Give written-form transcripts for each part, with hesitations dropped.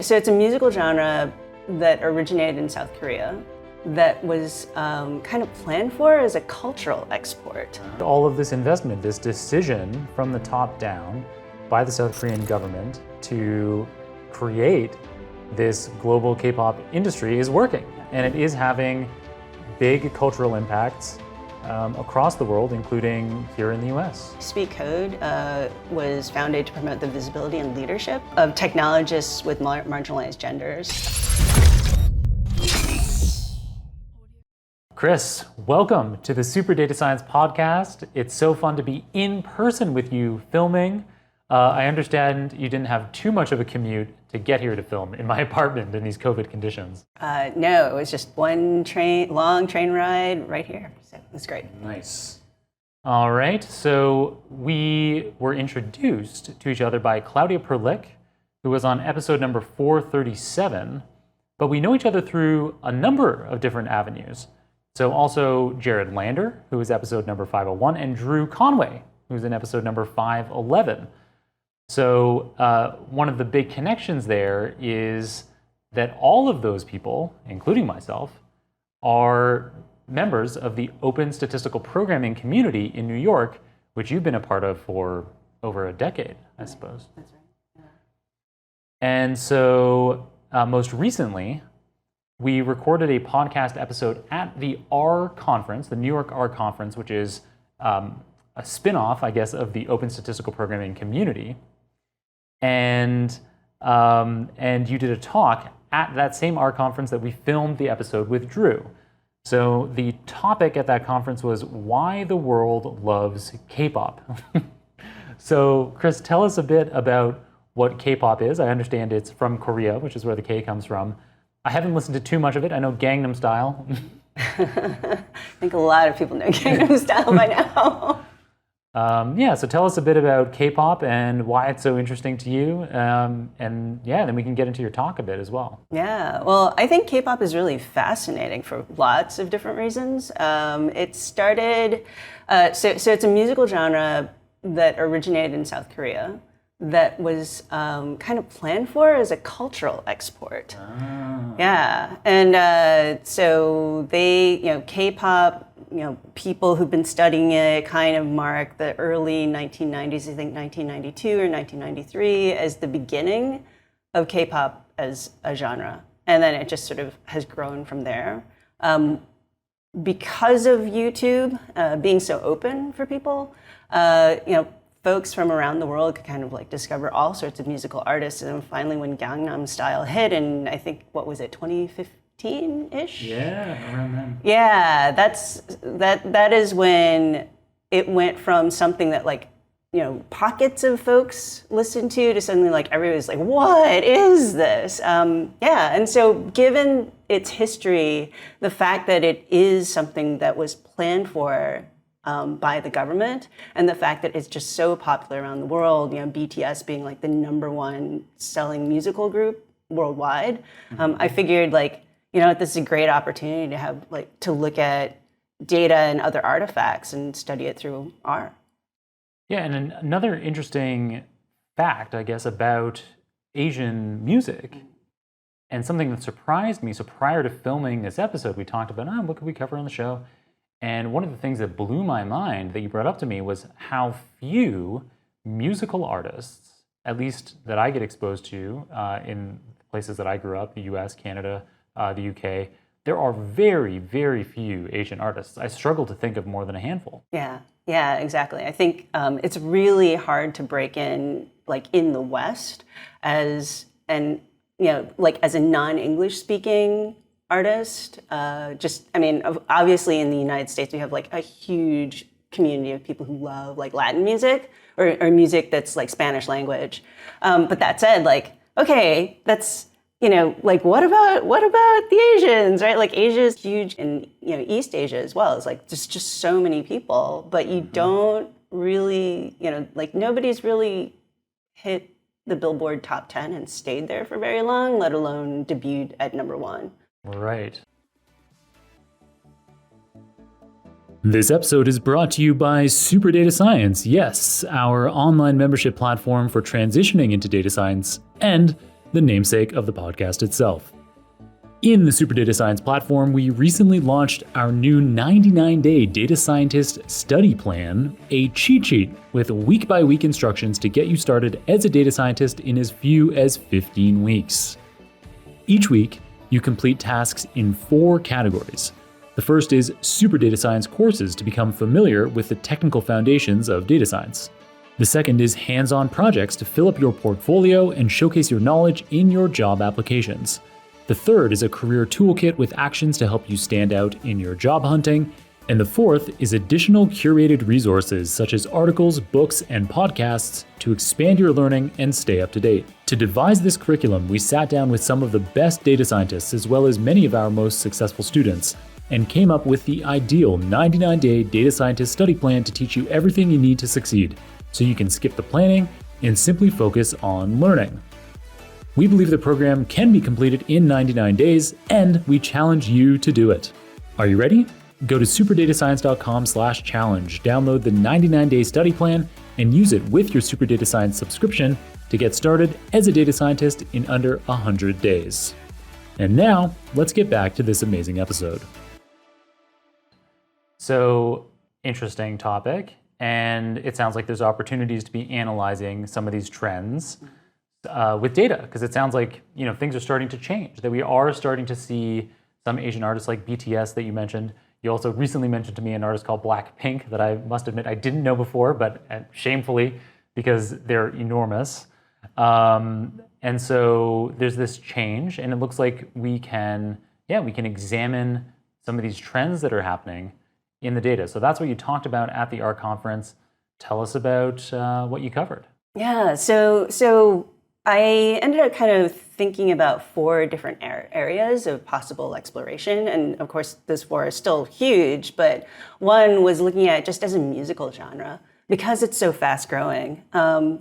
So it's a musical genre that originated in South Korea that was kind of planned for as a cultural export. All of this investment, this decision from the top down by the South Korean government to create this global K-pop industry is working. And it is having big cultural impacts across the world, including here in the US. Speak Code was founded to promote the visibility and leadership of technologists with marginalized genders. Chrys, welcome to the Super Data Science Podcast. It's so fun to be in person with you filming. I understand you didn't have too much of a commute to get here to film in my apartment in these COVID conditions. No, it was just one long train ride right here. So it was great. Nice. All right, so we were introduced to each other by Claudia Perlich, who was on episode number 437, but we know each other through a number of different avenues. So also Jared Lander, who was episode number 501, and Drew Conway, who's in episode number 511. So one of the big connections there is that all of those people, including myself, are members of the Open Statistical Programming community in New York, which you've been a part of for over a decade, I suppose. That's right. Yeah. And so most recently, we recorded a podcast episode at the R conference, the New York R conference, which is a spin-off, I guess, of the Open Statistical Programming community. And you did a talk at that same R conference that we filmed the episode with Drew. So the topic at that conference was why the world loves K-pop. So Chrys, tell us a bit about what K-pop is. I understand it's from Korea, which is where the K comes from. I haven't listened to too much of it. I know Gangnam Style. I think a lot of people know Gangnam Style by now. So tell us a bit about K-pop and why it's so interesting to you. Then we can get into your talk a bit as well. Yeah, well, I think K-pop is really fascinating for lots of different reasons. It started, so it's a musical genre that originated in South Korea that was kind of planned for as a cultural export. Yeah, and so they, K-pop, people who've been studying it kind of mark the early 1990s, I think 1992 or 1993, as the beginning of K-pop as a genre. And then it just sort of has grown from there. Because of YouTube being so open for people, folks from around the world could kind of like discover all sorts of musical artists. And then finally when Gangnam Style hit in, I think, what was it, 2015-ish? Yeah, around then. Yeah, that is when it went from something that pockets of folks listened to suddenly like everybody's like, what is this? And so given its history, the fact that it is something that was planned for by the government, and the fact that it's just so popular around the world, BTS being like the #1 selling musical group worldwide, I figured this is a great opportunity to have to look at data and other artifacts and study it through R. Yeah, and another interesting fact, I guess, about Asian music, and something that surprised me. So prior to filming this episode, we talked about, what could we cover on the show? And one of the things that blew my mind that you brought up to me was how few musical artists, at least that I get exposed to in places that I grew up, the US, Canada, the UK, there are very, very few Asian artists. I struggle to think of more than a handful. Yeah, exactly. I think it's really hard to break in, in the West as a non-English speaking artist. Obviously in the United States, we have a huge community of people who love Latin music or music that's Spanish language. But that said, okay, that's, what about the Asians, right? Asia is huge, and East Asia as well. It's just so many people, but you don't really, nobody's really hit the Billboard top 10 and stayed there for very long, let alone debuted at #1. Right. This episode is brought to you by Super Data Science. Yes, our online membership platform for transitioning into data science, and the namesake of the podcast itself. In the Super Data Science platform, we recently launched our new 99-day data scientist study plan, a cheat sheet with week-by-week instructions to get you started as a data scientist in as few as 15 weeks. Each week, you complete tasks in 4 categories. The first is Super Data Science courses to become familiar with the technical foundations of data science. The second is hands-on projects to fill up your portfolio and showcase your knowledge in your job applications. The third is a career toolkit with actions to help you stand out in your job hunting. And the fourth is additional curated resources such as articles, books, and podcasts to expand your learning and stay up to date. To devise this curriculum, we sat down with some of the best data scientists as well as many of our most successful students and came up with the ideal 99-day data scientist study plan to teach you everything you need to succeed, so you can skip the planning and simply focus on learning. We believe the program can be completed in 99 days, and we challenge you to do it. Are you ready? Go to superdatascience.com/challenge, download the 99-day study plan, and use it with your Super Data Science subscription to get started as a data scientist in under 100 days. And now, let's get back to this amazing episode. So, interesting topic, and it sounds like there's opportunities to be analyzing some of these trends with data, because it sounds like things are starting to change, that we are starting to see some Asian artists like BTS that you mentioned. You also recently mentioned to me an artist called Blackpink that I must admit I didn't know before, but shamefully, because they're enormous. And so there's this change, and it looks like we can examine some of these trends that are happening in the data. So that's what you talked about at the ARC conference. Tell us about what you covered. Yeah, so I ended up kind of thinking about 4 different areas of possible exploration. And of course, this 4 is still huge, but one was looking at just as a musical genre, because it's so fast growing. I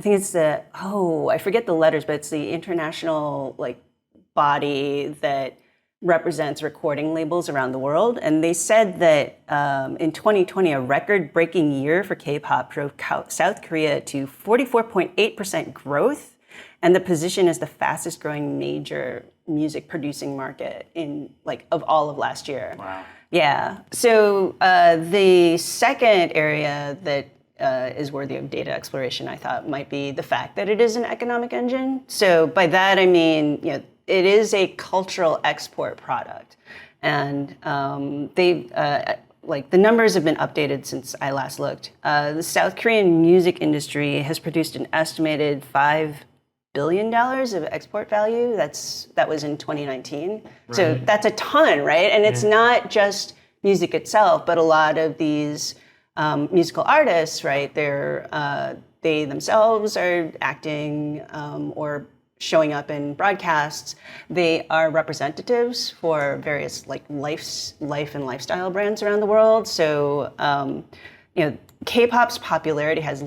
think it's I forget the letters, but it's the international body that represents recording labels around the world. And they said that in 2020, a record-breaking year for K-pop drove South Korea to 44.8% growth, and the position as the fastest growing major music producing market of all of last year. Wow. Yeah. So the second area that is worthy of data exploration, I thought, might be the fact that it is an economic engine. So by that, I mean, it is a cultural export product, and the numbers have been updated since I last looked. The South Korean music industry has produced an estimated $5 billion of export value. That was in 2019. Right. So that's a ton, right? And it's not just music itself, but a lot of these musical artists, right? They themselves are acting or showing up in broadcasts. They are representatives for various life and lifestyle brands around the world. So K-pop's popularity has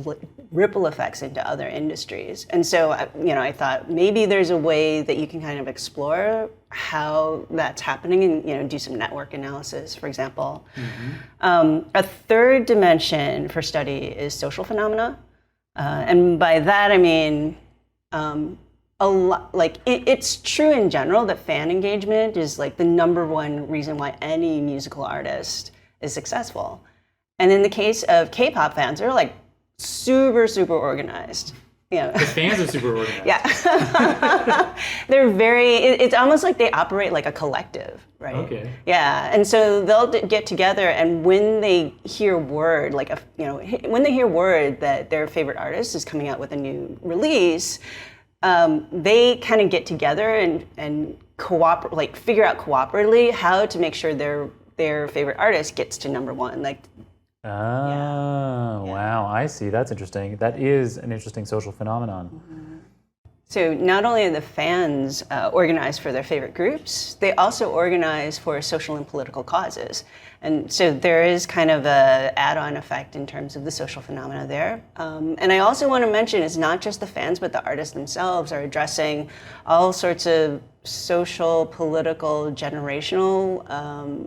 ripple effects into other industries. And so I thought maybe there's a way that you can kind of explore how that's happening and do some network analysis, for example. Mm-hmm. A third dimension for study is social phenomena. And by that I mean it's true in general that fan engagement is the number one reason why any musical artist is successful. And in the case of K-pop fans, they're super, super organized. The fans are super organized. Yeah. They're it's almost like they operate like a collective, right? Okay. Yeah, and so they'll get together, and when they hear word, when they hear word that their favorite artist is coming out with a new release, they kind of get together and cooperate, figure out cooperatively how to make sure their favorite artist gets to number one. Wow, I see. That's interesting. That is an interesting social phenomenon. Mm-hmm. So not only are the fans organized for their favorite groups, they also organize for social and political causes. And so there is kind of a add-on effect in terms of the social phenomena there. And I also want to mention it's not just the fans, but the artists themselves are addressing all sorts of social, political, generational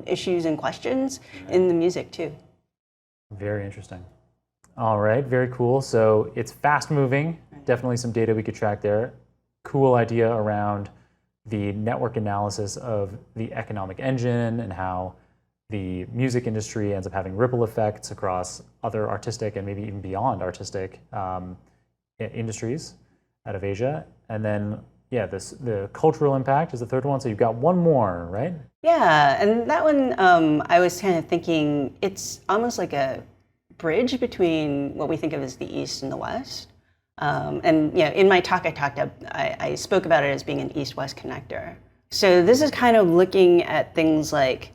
issues and questions in the music too. Very interesting. All right, very cool. So it's fast moving. Definitely some data we could track there. cool idea around the network analysis of the economic engine and how the music industry ends up having ripple effects across other artistic and maybe even beyond artistic industries out of Asia. And then, yeah, the cultural impact is the third one. So you've got one more, right? Yeah, and that one, I was kind of thinking it's almost like a bridge between what we think of as the East and the West. And in my talk, I spoke about it as being an East-West connector. So this is kind of looking at things like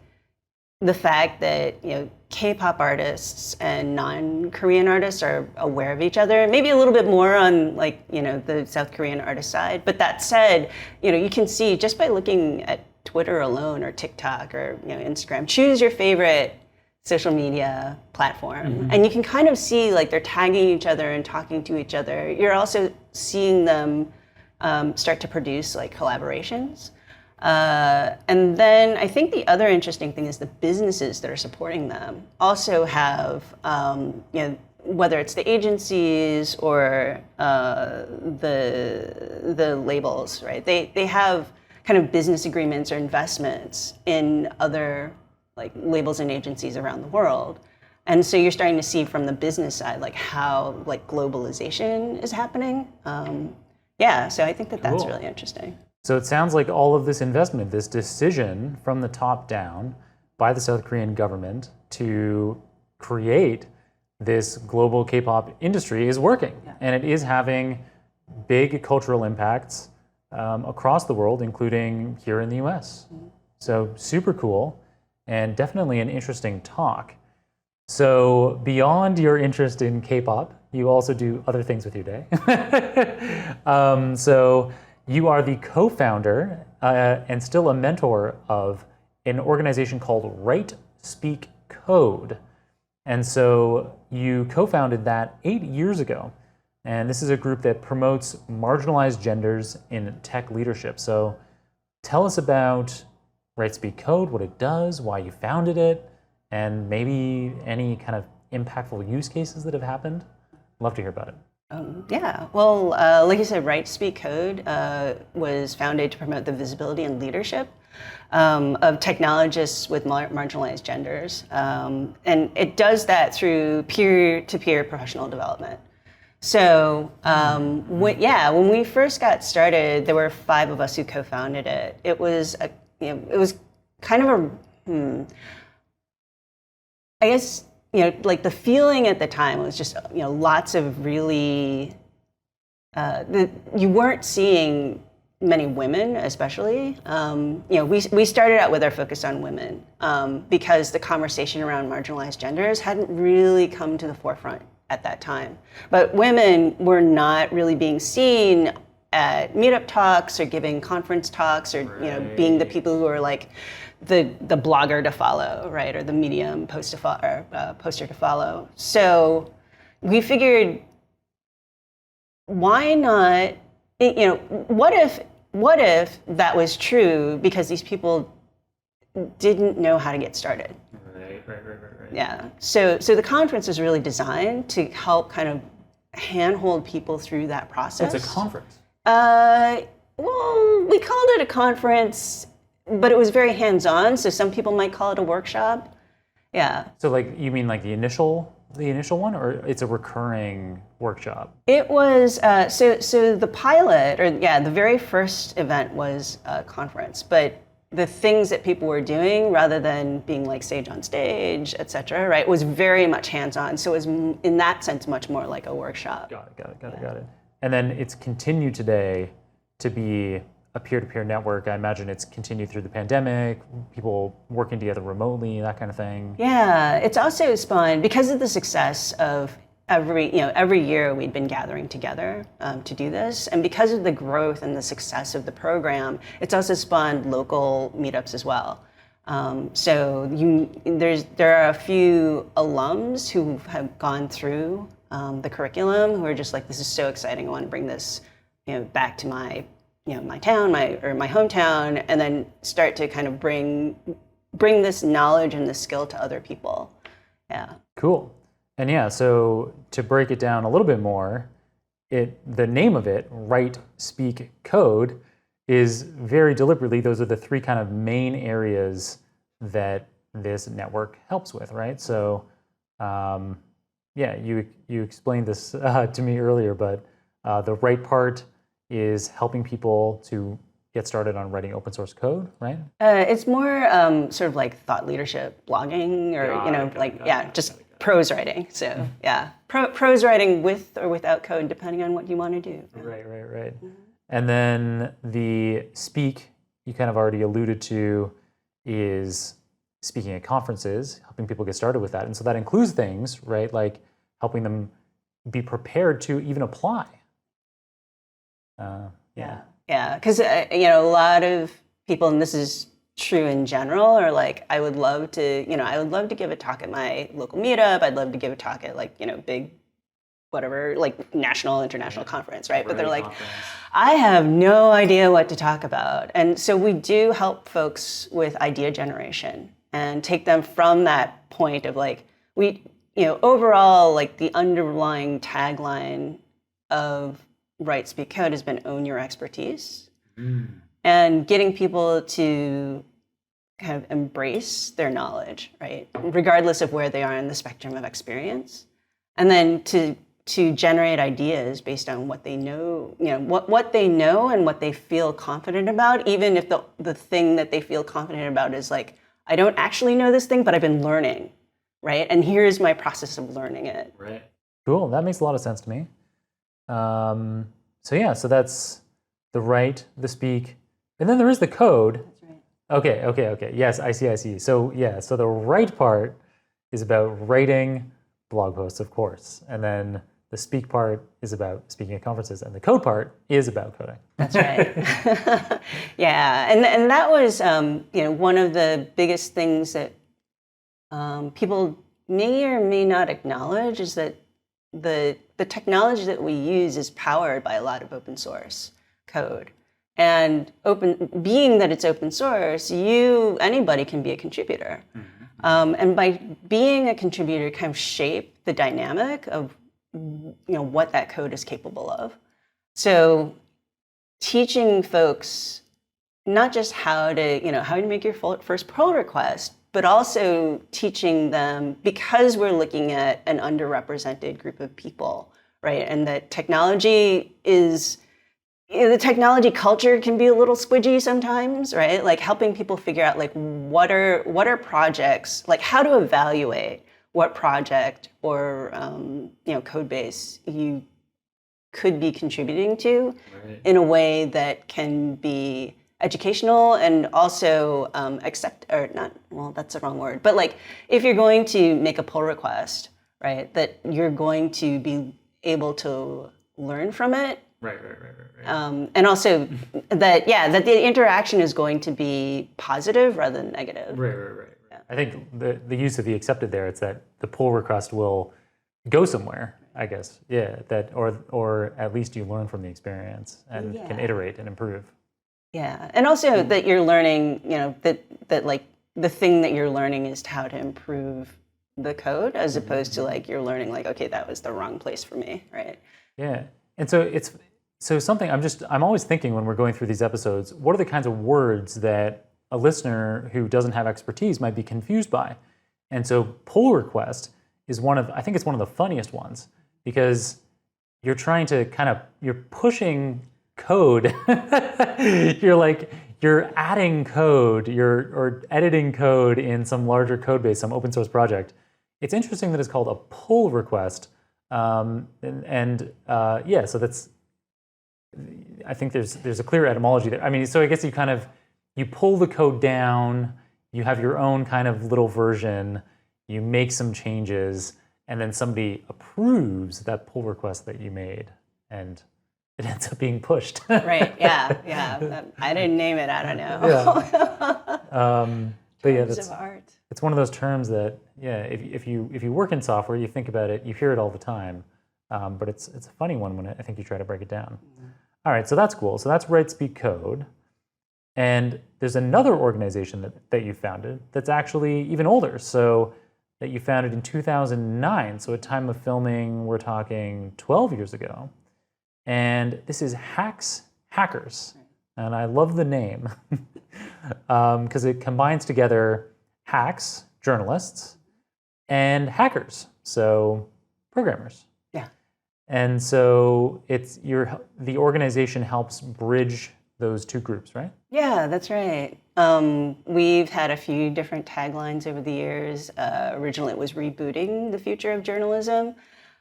the fact that K-pop artists and non-Korean artists are aware of each other, maybe a little bit more on the South Korean artist side. But that said, you can see just by looking at Twitter alone or TikTok or Instagram, choose your favorite social media platform, and you can kind of see they're tagging each other and talking to each other. You're also seeing them start to produce collaborations. And then I think the other interesting thing is the businesses that are supporting them also have, whether it's the agencies or the labels, right? They have kind of business agreements or investments in other labels and agencies around the world. And so you're starting to see from the business side how globalization is happening. So I think that's Cool. really interesting. So it sounds like all of this investment, this decision from the top down by the South Korean government to create this global K-pop industry is working. Yeah. And it is having big cultural impacts across the world, including here in the US. So super cool and definitely an interesting talk. So beyond your interest in K-pop, you also do other things with your day. So you are the co-founder and still a mentor of an organization called Write, Speak, Code. And so you co-founded that 8 years ago. And this is a group that promotes marginalized genders in tech leadership. So tell us about Write, Speak, Code, what it does, why you founded it, and maybe any kind of impactful use cases that have happened. Love to hear about it. Well, like you said, Write, Speak, Code was founded to promote the visibility and leadership of technologists with marginalized genders. And it does that through peer-to-peer professional development. So when we first got started, there were 5 of us who co-founded it. It was kind of I guess, the feeling at the time was just, lots of really, you weren't seeing many women, especially. We started out with our focus on women because the conversation around marginalized genders hadn't really come to the forefront at that time. But women were not really being seen at meetup talks or giving conference talks or, being the people who are the blogger to follow, right, or the Medium poster to follow. So we figured, why not? What if that was true because these people didn't know how to get started? Right. Yeah. So the conference is really designed to help kind of handhold people through that process. It's a conference. Well, we called it a conference, but it was very hands-on, so some people might call it a workshop. Yeah. So you mean the initial one, or it's a recurring workshop? It was, so the pilot, the very first event was a conference, but the things that people were doing, rather than being sage on stage, et cetera, right, was very much hands-on. So it was, in that sense, much more like a workshop. Got it. And then it's continued today to be a peer-to-peer network. I imagine it's continued through the pandemic, people working together remotely, that kind of thing. Yeah, it's also spawned, because of the success of every year we'd been gathering together to do this, and because of the growth and the success of the program, it's also spawned local meetups as well. So there are a few alums who have gone through the curriculum who are just this is so exciting, I want to bring this back to my my town, my hometown, and then start to kind of bring this knowledge and this skill to other people. Yeah. Cool. And so to break it down a little bit more, the name of it, Write, Speak, Code, is very deliberately, those are the three kind of main areas that this network helps with, right? So, you explained this to me earlier, but the write part is helping people to get started on writing open source code, right? It's more sort of like thought leadership blogging, or just prose writing. So prose writing with or without code, depending on what you want to do. Right. Mm-hmm. And then the speak, you kind of already alluded to, is speaking at conferences, helping people get started with that. And so that includes things, right, like helping them be prepared to even apply. Because a lot of people, and this is true in general, are like, I would love to give a talk at my local meetup. I'd love to give a talk at big, whatever, like national, international conference, right? But they're like, I have no idea what to talk about. And so we do help folks with idea generation and take them from that point of like, overall, like the underlying tagline of Write, Speak, Code has been own your expertise. And getting people to kind of embrace their knowledge, right? Regardless of where they are in the spectrum of experience. And then to generate ideas based on what they know, what they know and what they feel confident about, even if the thing that they feel confident about is like, I don't actually know this thing, but I've been learning, right? And here's my process of learning it. Right. Cool. That makes a lot of sense to me. So that's the write, the speak, and then there is the code. That's right. Okay. Yes, I see. So the write part is about writing blog posts, of course, and then the speak part is about speaking at conferences, and the code part is about coding. That's right. Yeah, and that was one of the biggest things that people may or may not acknowledge is that the technology that we use is powered by a lot of open source code. And being that it's open source, anybody can be a contributor. Mm-hmm. And by being a contributor, kind of shape the dynamic of what that code is capable of. So teaching folks not just how to make your first pull request, but also teaching them, because we're looking at an underrepresented group of people, right? And that technology is, the technology culture can be a little squidgy sometimes, right? Like helping people figure out like what are projects, like how to evaluate what project or code base you could be contributing to, right, in a way that can be educational and also that's the wrong word, but like if you're going to make a pull request, right, that you're going to be able to learn from it. Right. And also that the interaction is going to be positive rather than negative. Right. Yeah. I think the use of the accepted there, it's that the pull request will go somewhere, I guess. Yeah, that or at least you learn from the experience and can iterate and improve. Yeah, and also that you're learning, that like the thing that you're learning is how to improve the code, as opposed to like you're learning like, okay, that was the wrong place for me, right? Yeah, and so something I'm always thinking when we're going through these episodes, what are the kinds of words that a listener who doesn't have expertise might be confused by? And so pull request is I think it's one of the funniest ones, because you're trying to you're pushing code. you're adding code, or editing code in some larger code base, some open source project. It's interesting that it's called a pull request. So that's, I think there's a clear etymology there. I mean, so I guess you pull the code down, you have your own kind of little version, you make some changes, and then somebody approves that pull request that you made, and it ends up being pushed. Right. Yeah. I didn't name it. I don't know. Yeah. But yeah, Terms of art. It's one of those terms that, if you work in software, you think about it, you hear it all the time. But it's a funny one when I think you try to break it down. Mm-hmm. All right, so that's cool. So that's Write, Speak, Code. And there's another organization that you founded that's actually even older. So that you founded in 2009. So at time of filming, we're talking 12 years ago. and this is Hacks Hackers. And I love the name because it combines together hacks, journalists, and hackers, so programmers. Yeah. And so the organization helps bridge those two groups, right? Yeah, that's right. We've had a few different taglines over the years. Originally, it was rebooting the future of journalism.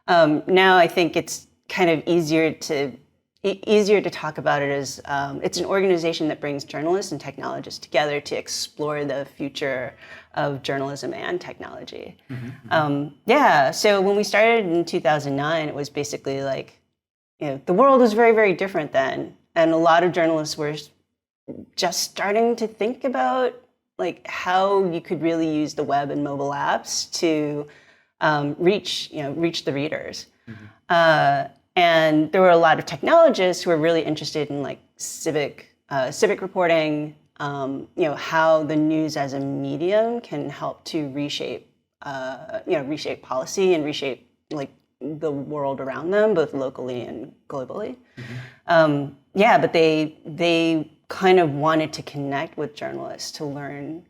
Now, I think it's kind of easier to talk about it as it's an organization that brings journalists and technologists together to explore the future of journalism and technology. So when we started in 2009, it was basically like, the world was very, very different then. And a lot of journalists were just starting to think about like how you could really use the web and mobile apps to reach the readers. And there were a lot of technologists who were really interested in like civic reporting, how the news as a medium can help to reshape policy and reshape like the world around them, both locally and globally. But they kind of wanted to connect with journalists to learn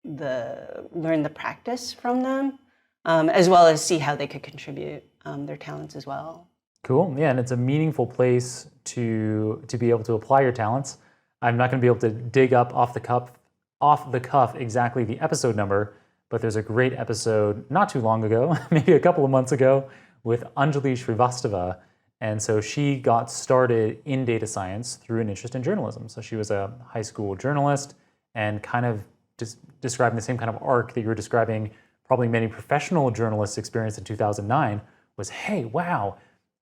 the practice from them, as well as see how they could contribute their talents as well. Cool. Yeah, and it's a meaningful place to be able to apply your talents. I'm not going to be able to dig up off the cuff exactly the episode number, but there's a great episode not too long ago, maybe a couple of months ago, with Anjali Srivastava. And so she got started in data science through an interest in journalism. So she was a high school journalist and kind of describing the same kind of arc that you were describing probably many professional journalists experienced in 2009 was, hey, wow,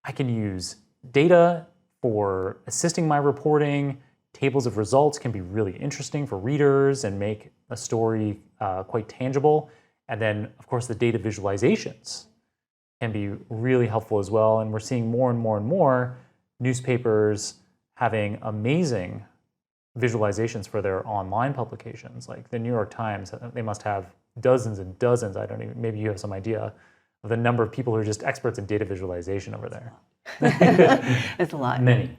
I can use data for assisting my reporting. Tables of results can be really interesting for readers and make a story quite tangible. And then, of course, the data visualizations can be really helpful as well. And we're seeing more and more and more newspapers having amazing visualizations for their online publications. Like the New York Times, they must have dozens and dozens, maybe you have some idea of the number of people who are just experts in data visualization over there. It's a lot. Many.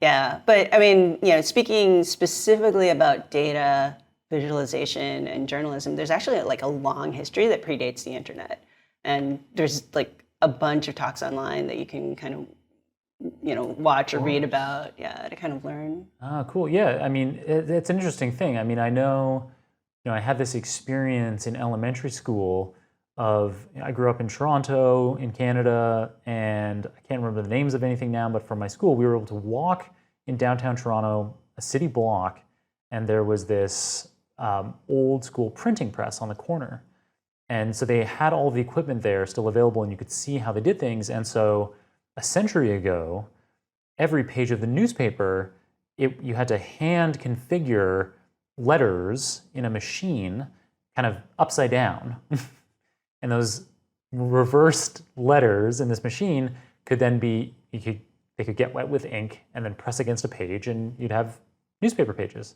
Yeah. But I mean, speaking specifically about data visualization and journalism, there's actually like a long history that predates the internet. And there's like a bunch of talks online that you can kind of, watch or read about, to kind of learn. Ah, cool. Yeah, I mean, it's an interesting thing. I mean, I know, I had this experience in elementary school I grew up in Toronto, in Canada, and I can't remember the names of anything now, but from my school, we were able to walk in downtown Toronto, a city block, and there was this old school printing press on the corner. And so they had all the equipment there still available, and you could see how they did things. And so a century ago, every page of the newspaper, you had to hand configure letters in a machine kind of upside down. And those reversed letters in this machine could then be, they could get wet with ink and then press against a page, and you'd have newspaper pages.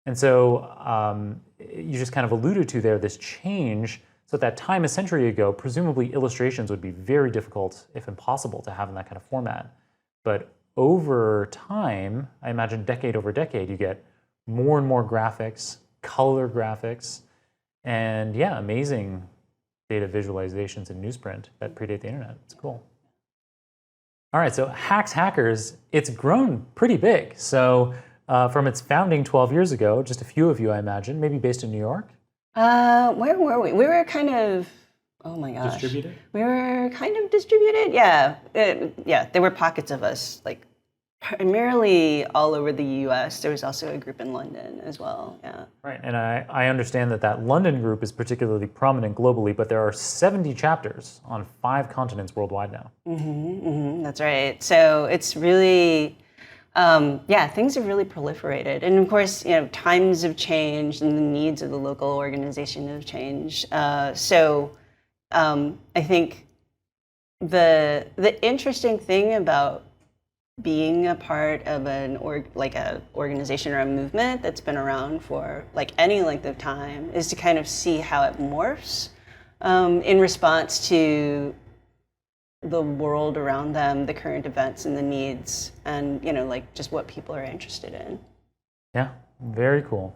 And so you just kind of alluded to there this change. So at that time, a century ago, presumably illustrations would be very difficult, if impossible, to have in that kind of format. But over time, I imagine decade over decade, you get more and more graphics, color graphics, and amazing data visualizations in newsprint that predate the internet. It's cool. All right, so Hacks Hackers, it's grown pretty big. So from its founding 12 years ago, just a few of you, I imagine, maybe based in New York? Where were we? We were kind of, oh my gosh. Distributed? We were kind of distributed, yeah. There were pockets of us, like primarily all over the US. There was also a group in London as well, yeah. Right, and I understand that London group is particularly prominent globally, but there are 70 chapters on 5 continents worldwide now. That's right. So it's really, things have really proliferated. And of course, times have changed and the needs of the local organization have changed. So I think the interesting thing about being a part of an organization or a movement that's been around for like any length of time is to kind of see how it morphs in response to the world around them, the current events and the needs, and like just what people are interested in. Yeah, very cool.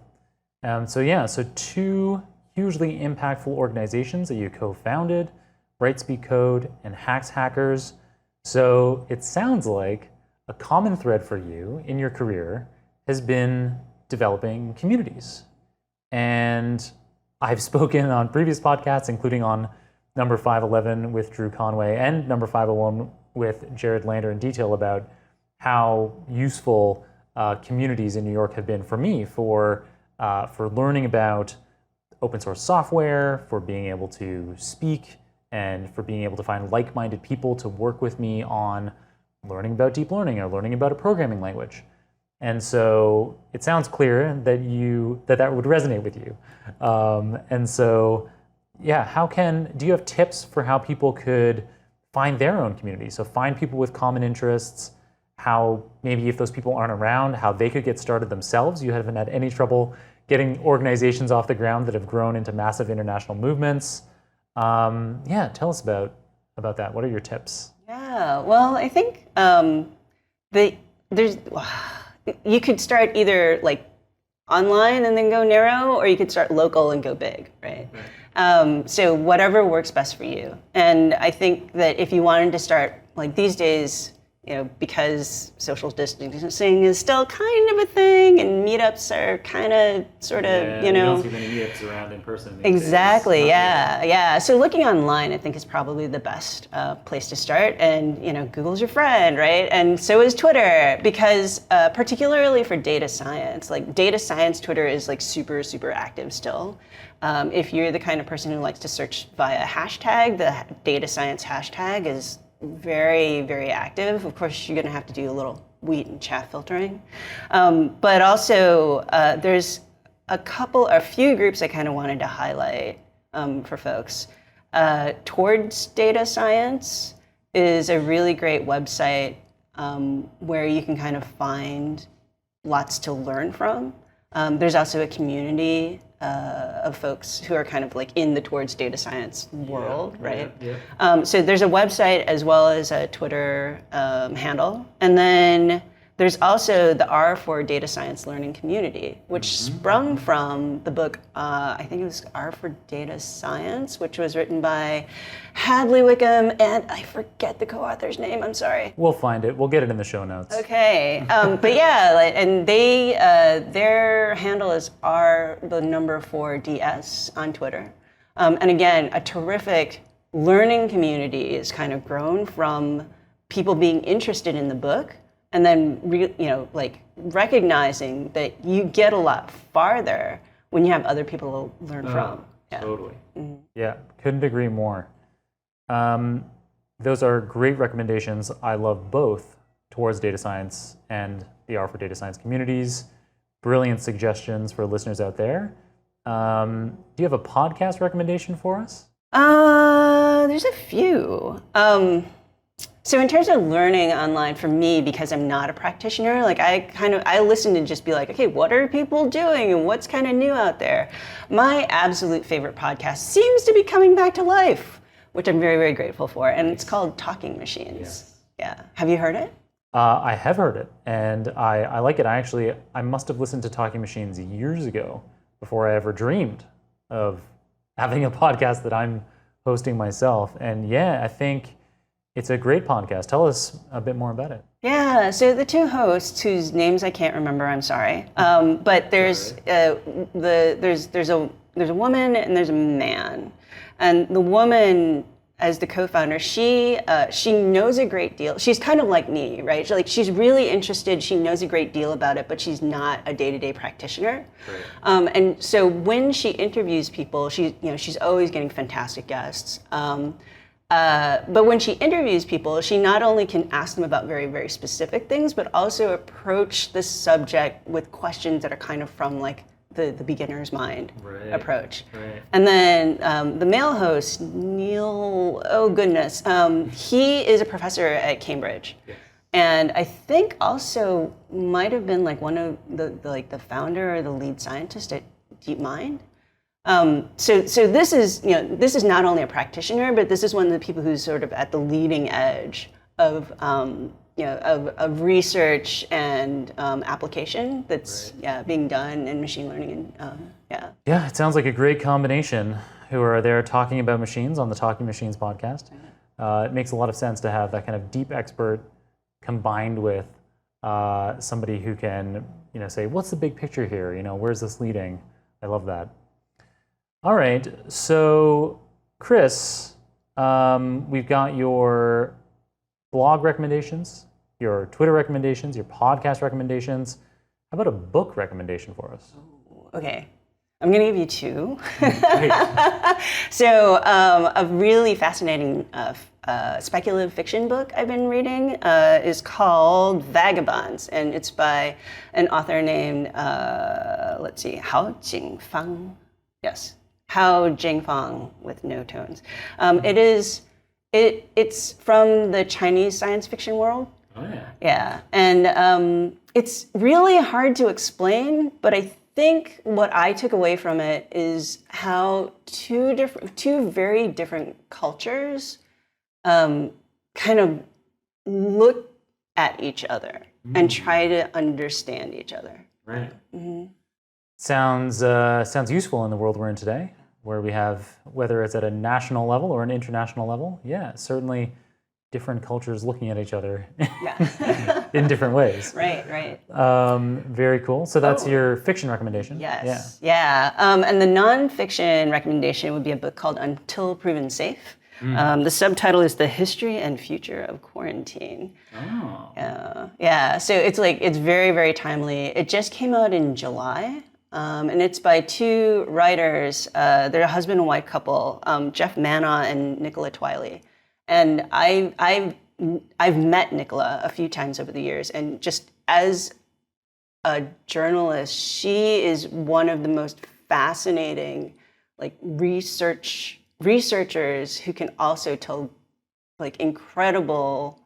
So two hugely impactful organizations that you co-founded, Brightspeed Code and Hacks Hackers. So it sounds like a common thread for you in your career has been developing communities. And I've spoken on previous podcasts, including on number 511 with Drew Conway and number 501 with Jared Lander in detail about how useful communities in New York have been for me for learning about open source software, for being able to speak, and for being able to find like-minded people to work with me on learning about deep learning or learning about a programming language. And so it sounds clear that that would resonate with you. And so, yeah, do you have tips for how people could find their own community? So find people with common interests, how maybe if those people aren't around, how they could get started themselves. You haven't had any trouble getting organizations off the ground that have grown into massive international movements. Tell us about that. What are your tips? Yeah, well, I think you could start either like online and then go narrow, or you could start local and go big, right? So whatever works best for you. And I think that if you wanted to start, like these days, because social distancing is still kind of a thing, and meetups are kind of, sort of, you don't see many meetups around in person these Exactly, days. yeah. So looking online, I think, is probably the best place to start. And, Google's your friend, right? And so is Twitter, because particularly for data science, like data science, Twitter is like super, super active still. If you're the kind of person who likes to search via hashtag, the data science hashtag is very, very active. Of course, you're going to have to do a little wheat and chaff filtering. But also, there's a few groups I kind of wanted to highlight for folks. Towards Data Science is a really great website where you can kind of find lots to learn from. There's also a community of folks who are kind of like in the Towards Data Science world, right? Yeah. So there's a website as well as a Twitter handle. And then there's also the R for Data Science Learning Community, which sprung from the book, I think it was R for Data Science, which was written by Hadley Wickham, and I forget the co-author's name, I'm sorry. We'll find it. We'll get it in the show notes. Okay. But yeah, and they, their handle is R4DS on Twitter. And again, a terrific learning community is kind of grown from people being interested in the book, and then recognizing that you get a lot farther when you have other people to learn from. Yeah. Totally. Mm-hmm. Yeah, couldn't agree more. Those are great recommendations. I love both Towards Data Science and the R for Data Science communities. Brilliant suggestions for listeners out there. Do you have a podcast recommendation for us? There's a few. So in terms of learning online, for me, because I'm not a practitioner, like I listen to just be like, okay, what are people doing and what's kind of new out there? My absolute favorite podcast seems to be coming back to life, which I'm very, very grateful for. And it's called Talking Machines. Yes. Yeah. Have you heard it? I have heard it, and I like it. I must have listened to Talking Machines years ago before I ever dreamed of having a podcast that I'm hosting myself. And yeah, I think it's a great podcast. Tell us a bit more about it. Yeah, so the two hosts, whose names I can't remember, I'm sorry, but there's there's a woman and there's a man, and the woman, as the co-founder, she knows a great deal. She's kind of like me, right? She's really interested. She knows a great deal about it, but she's not a day-to-day practitioner. Right. And so when she interviews people, she's always getting fantastic guests. But when she interviews people, she not only can ask them about very, very specific things, but also approach the subject with questions that are kind of from like the beginner's mind approach. Right. And then the male host, Neil, he is a professor at Cambridge. Yes. And I think also might have been like one of the founder or the lead scientist at DeepMind. So this is, this is not only a practitioner, but this is one of the people who's sort of at the leading edge of, of research and application that's being done in machine learning and Yeah, it sounds like a great combination who are there talking about machines on the Talking Machines podcast. It makes a lot of sense to have that kind of deep expert combined with somebody who can, say, what's the big picture here? Where's this leading? I love that. All right, so Chrys, we've got your blog recommendations, your Twitter recommendations, your podcast recommendations. How about a book recommendation for us? Okay, I'm going to give you two. So a really fascinating speculative fiction book I've been reading is called Vagabonds, and it's by an author named, Hao Jingfang. Yes, Hao Jingfang with no tones. It's from the Chinese science fiction world. Oh yeah. Yeah, and it's really hard to explain, but I think what I took away from it is how two very different cultures kind of look at each other and try to understand each other. Right. Mm-hmm. Sounds useful in the world we're in today, where we have, whether it's at a national level or an international level, certainly different cultures looking at each other in different ways. Right. Very cool. So that's your fiction recommendation. Yes. Yeah. And the nonfiction recommendation would be a book called Until Proven Safe. The subtitle is The History and Future of Quarantine. Oh. So it's very, very timely. It just came out in July. And it's by two writers. They're a husband and wife couple, Jeff Mana and Nicola Twiley. And I've met Nicola a few times over the years, and just as a journalist, she is one of the most fascinating, researchers who can also tell, incredible,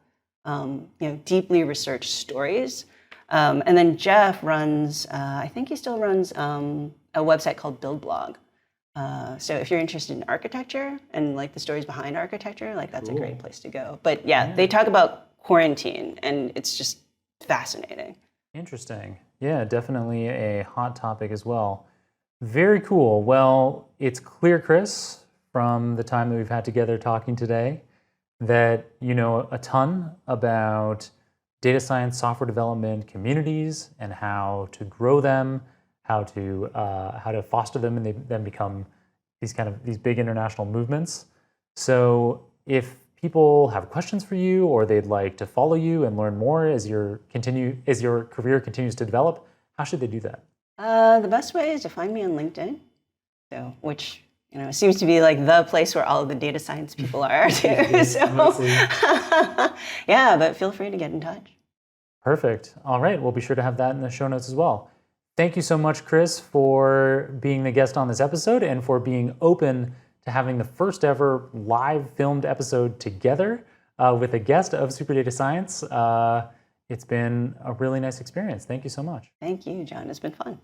deeply researched stories. And then Jeff runs, I think he still runs a website called BuildBlog. So if you're interested in architecture and the stories behind architecture, that's a great place to go. But they talk about quarantine, and it's just fascinating. Interesting. Yeah, definitely a hot topic as well. Very cool. Well, it's clear, Chrys, from the time that we've had together talking today, that you know a ton about data science software development communities and how to grow them, how to foster them, and they then become these big international movements. So if people have questions for you, or they'd like to follow you and learn more as your career continues to develop, how should they do that? The best way is to find me on LinkedIn, which seems to be the place where all of the data science people are too. But feel free to get in touch. Perfect. All right, we'll be sure to have that in the show notes as well. Thank you so much, Chrys, for being the guest on this episode and for being open to having the first ever live filmed episode together with a guest of Super Data Science. It's been a really nice experience. Thank you so much. Thank you, John. It's been fun.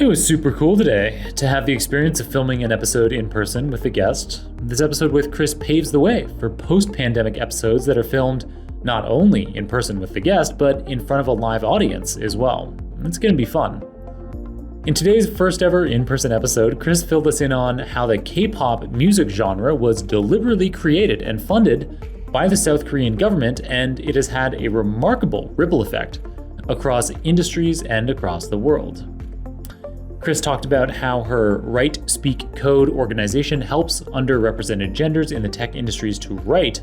It was super cool today to have the experience of filming an episode in person with the guest. This episode with Chrys paves the way for post-pandemic episodes that are filmed not only in person with the guest, but in front of a live audience as well. It's going to be fun. In today's first ever in-person episode, Chrys filled us in on how the K-pop music genre was deliberately created and funded by the South Korean government, and it has had a remarkable ripple effect across industries and across the world. Chrys talked about how her Write, Speak, Code organization helps underrepresented genders in the tech industries to write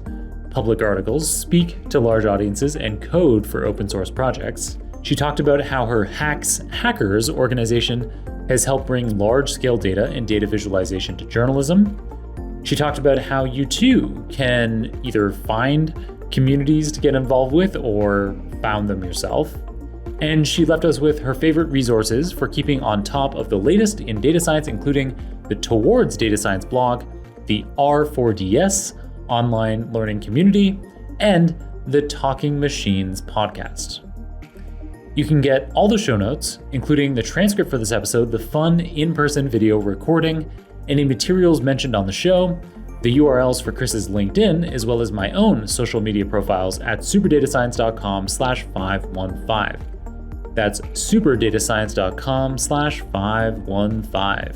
public articles, speak to large audiences, and code for open source projects. She talked about how her Hacks Hackers organization has helped bring large-scale data and data visualization to journalism. She talked about how you too can either find communities to get involved with or found them yourself. And she left us with her favorite resources for keeping on top of the latest in data science, including the Towards Data Science blog, the R4DS online learning community, and the Talking Machines podcast. You can get all the show notes, including the transcript for this episode, the fun in-person video recording, any materials mentioned on the show, the URLs for Chrys's LinkedIn, as well as my own social media profiles at superdatascience.com/515. That's superdatascience.com/515.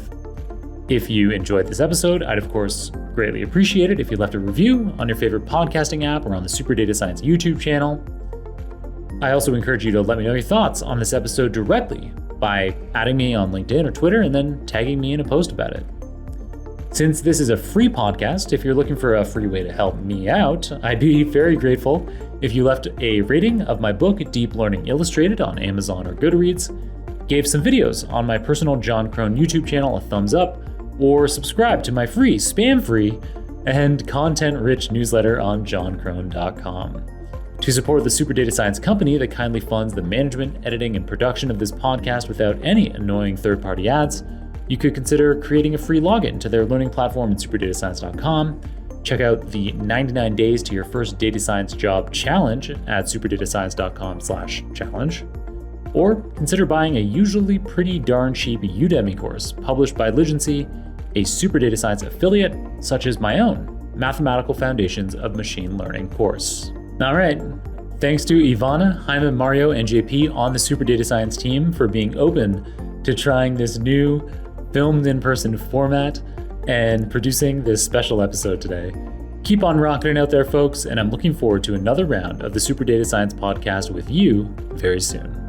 If you enjoyed this episode, I'd of course greatly appreciate it if you left a review on your favorite podcasting app or on the Super Data Science YouTube channel. I also encourage you to let me know your thoughts on this episode directly by adding me on LinkedIn or Twitter and then tagging me in a post about it. Since this is a free podcast, if you're looking for a free way to help me out, I'd be very grateful if you left a rating of my book, Deep Learning Illustrated, on Amazon or Goodreads, gave some videos on my personal John Crone YouTube channel a thumbs up, or subscribe to my free, spam-free, and content-rich newsletter on johncrone.com. To support the Super Data Science company that kindly funds the management, editing, and production of this podcast without any annoying third-party ads, you could consider creating a free login to their learning platform at superdatascience.com. Check out the 99 Days to Your First Data Science Job Challenge at superdatascience.com/challenge. Or consider buying a usually pretty darn cheap Udemy course published by Ligency, a Super Data Science affiliate, such as my own Mathematical Foundations of Machine Learning course. All right. Thanks to Ivana, Jaime, Mario, and JP on the Super Data Science team for being open to trying this new filmed in-person format and producing this special episode today. Keep on rocking it out there, folks, and I'm looking forward to another round of the Super Data Science podcast with you very soon.